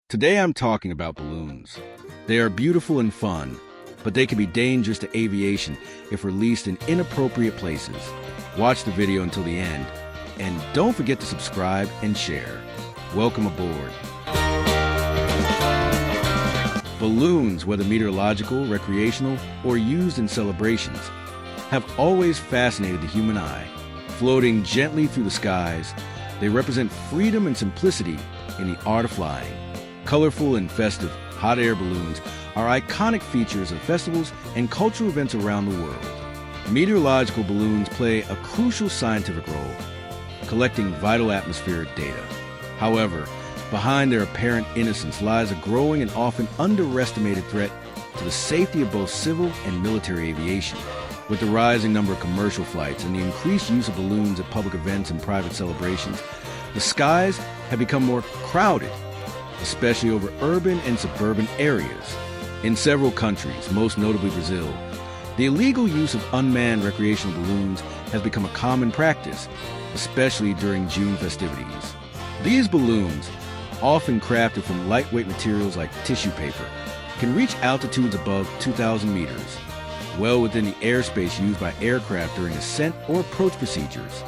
Today I'm talking about balloons. They are beautiful and fun, but they can be dangerous to aviation if released in inappropriate places. Watch the video until the end, and don't forget to subscribe and share. Welcome aboard. Balloons, whether meteorological, recreational, or used in celebrations, have always fascinated the human eye. Floating gently through the skies, they represent freedom and simplicity in the art of flying. Colorful and festive hot air balloons are iconic features of festivals and cultural events around the world. Meteorological balloons play a crucial scientific role, collecting vital atmospheric data. However, behind their apparent innocence lies a growing and often underestimated threat to the safety of both civil and military aviation. With the rising number of commercial flights and the increased use of balloons at public events and private celebrations, the skies have become more crowded, especially over urban and suburban areas. In several countries, most notably Brazil, the illegal use of unmanned recreational balloons has become a common practice, especially during June festivities. These balloons, often crafted from lightweight materials like tissue paper, can reach altitudes above 2,000 meters, well within the airspace used by aircraft during ascent or approach procedures.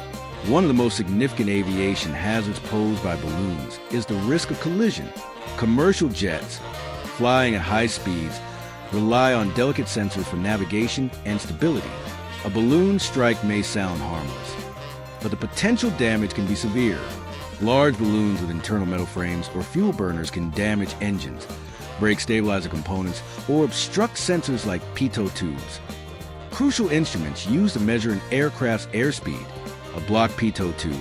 One of the most significant aviation hazards posed by balloons is the risk of collision. Commercial jets, flying at high speeds, rely on delicate sensors for navigation and stability. A balloon strike may sound harmless, but the potential damage can be severe. Large balloons with internal metal frames or fuel burners can damage engines, break stabilizer components, or obstruct sensors like pitot tubes. Crucial instruments used to measure an aircraft's airspeed, a blocked pitot tube,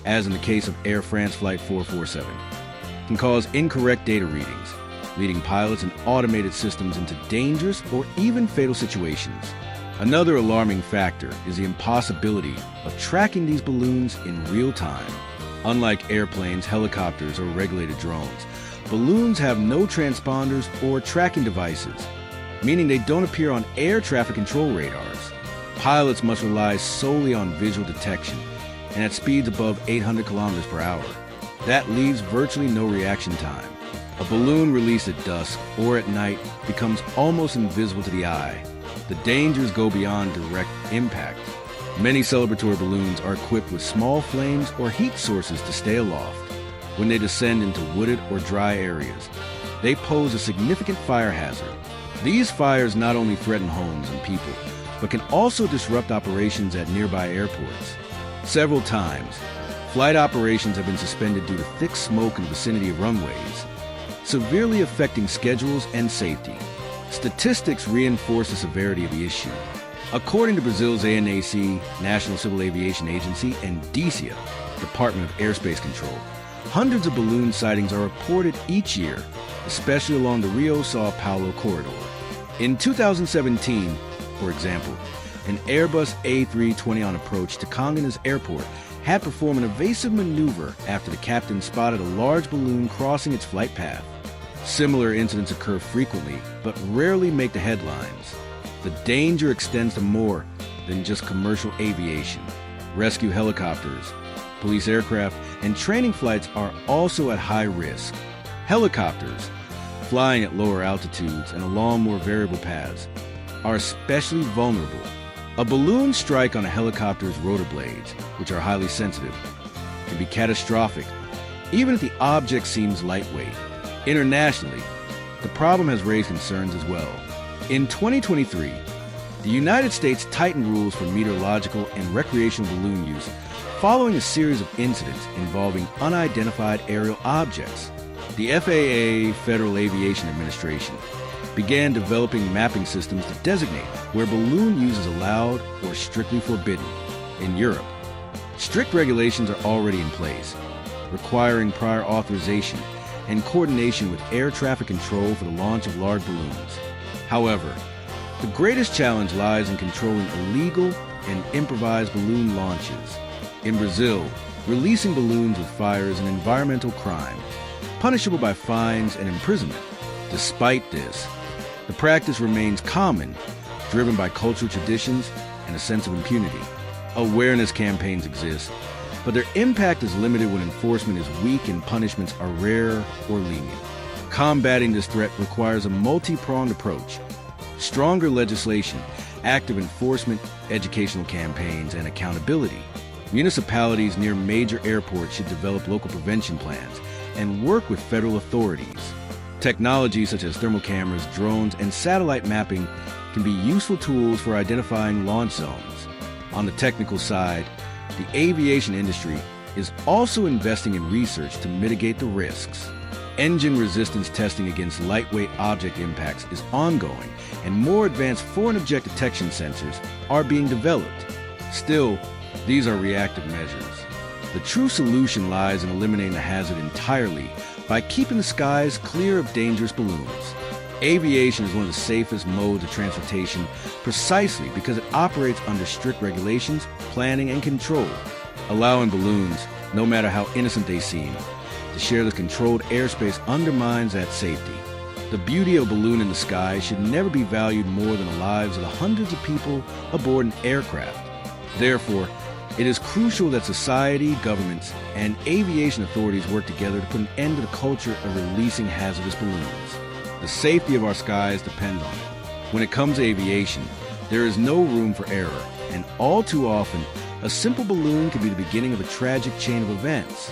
as in the case of Air France Flight 447, can cause incorrect data readings, leading pilots and automated systems into dangerous or even fatal situations. Another alarming factor is the impossibility of tracking these balloons in real time. Unlike airplanes, helicopters, or regulated drones, balloons have no transponders or tracking devices, meaning they don't appear on air traffic control radars. Pilots must rely solely on visual detection and at speeds above 800 kilometers per hour. That leaves virtually no reaction time. A balloon released at dusk or at night becomes almost invisible to the eye. The dangers go beyond direct impact. Many celebratory balloons are equipped with small flames or heat sources to stay aloft. When they descend into wooded or dry areas, they pose a significant fire hazard. These fires not only threaten homes and people, but can also disrupt operations at nearby airports. Several times, flight operations have been suspended due to thick smoke in the vicinity of runways, severely affecting schedules and safety. Statistics reinforce the severity of the issue. According to Brazil's ANAC, National Civil Aviation Agency, and DCA, Department of Airspace Control, hundreds of balloon sightings are reported each year, especially along the Rio-Sao Paulo corridor. In 2017, for example, an Airbus A320 on approach to Congonhas Airport had performed an evasive maneuver after the captain spotted a large balloon crossing its flight path. Similar incidents occur frequently, but rarely make the headlines. The danger extends to more than just commercial aviation. Rescue helicopters, police aircraft, and training flights are also at high risk. Helicopters, flying at lower altitudes and along more variable paths, are especially vulnerable. A balloon strike on a helicopter's rotor blades, which are highly sensitive, can be catastrophic, even if the object seems lightweight. Internationally, the problem has raised concerns as well. In 2023, the United States tightened rules for meteorological and recreational balloon use following a series of incidents involving unidentified aerial objects. The FAA, Federal Aviation Administration, began developing mapping systems to designate where balloon use is allowed or strictly forbidden. In Europe, strict regulations are already in place, requiring prior authorization and coordination with air traffic control for the launch of large balloons. However, the greatest challenge lies in controlling illegal and improvised balloon launches. In Brazil, releasing balloons with fire is an environmental crime, punishable by fines and imprisonment. Despite this, the practice remains common, driven by cultural traditions and a sense of impunity. Awareness campaigns exist, but their impact is limited when enforcement is weak and punishments are rare or lenient. Combating this threat requires a multi-pronged approach: stronger legislation, active enforcement, educational campaigns, and accountability. Municipalities near major airports should develop local prevention plans and work with federal authorities. Technologies such as thermal cameras, drones, and satellite mapping can be useful tools for identifying launch zones. On the technical side, the aviation industry is also investing in research to mitigate the risks. Engine resistance testing against lightweight object impacts is ongoing, and more advanced foreign object detection sensors are being developed. Still, these are reactive measures. The true solution lies in eliminating the hazard entirely by keeping the skies clear of dangerous balloons. Aviation is one of the safest modes of transportation precisely because it operates under strict regulations, planning, and control. Allowing balloons, no matter how innocent they seem, to share the controlled airspace undermines that safety. The beauty of a balloon in the sky should never be valued more than the lives of the hundreds of people aboard an aircraft. Therefore, it is crucial that society, governments, and aviation authorities work together to put an end to the culture of releasing hazardous balloons. The safety of our skies depends on it. When it comes to aviation, there is no room for error, and all too often, a simple balloon can be the beginning of a tragic chain of events.